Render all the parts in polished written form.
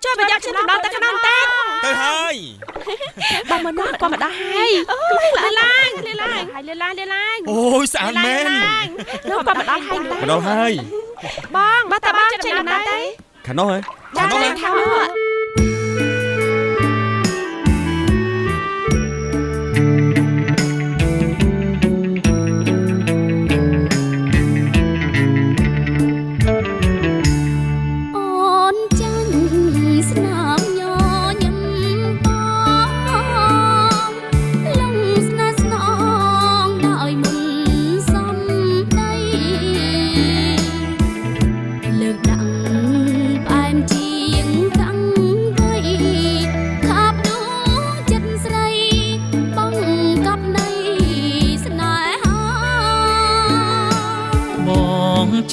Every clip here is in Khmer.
ជួយប្រយ័ត្នចិត្តដល់តែក្នុងតែទៅហើយបងមកនោះគាត់មកដល់ហើយលេងអូយស្អាតមែននោះគាត់មកដល់ហើយមកដល់ហើយបងបើតាបងចេញដំណើរទៅខាងនោះហ៎ខាងនោះ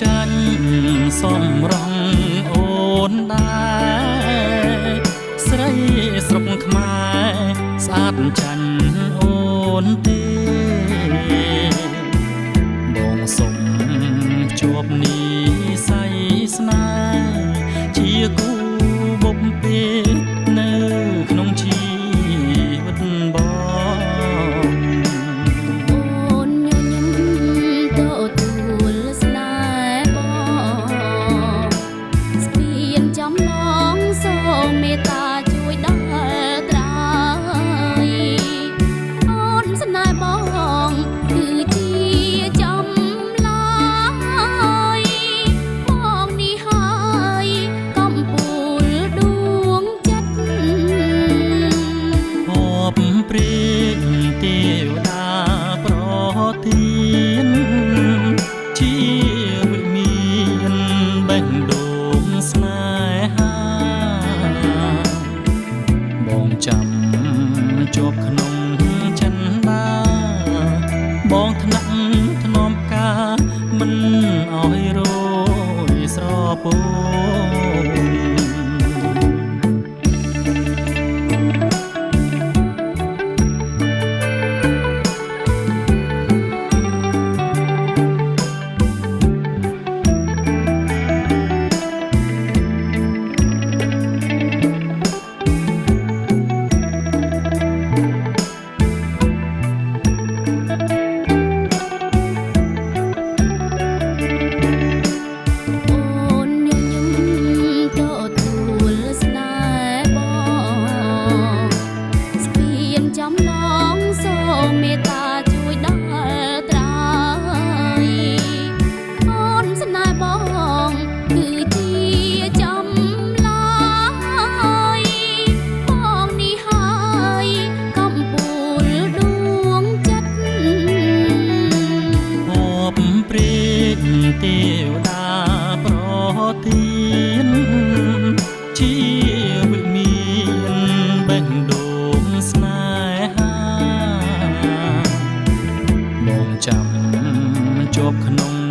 ចាញ់សំរងអូនដែរស្រីស្រុកខ្មែរស្អាតចាញ់អូនទេបងសុំជួបនីស័យស្នេហ៍ជាគូបុព្វេនៅក្នុងជីវិតបងចាំជាប់ក្នុងចិនដាបងថ្នាក់ធ្នមការមិនអោយរយស្រពោទេវតាប្រទានជាវិមានបេះដូងស្នេហាបងចាំជាប់ក្នុង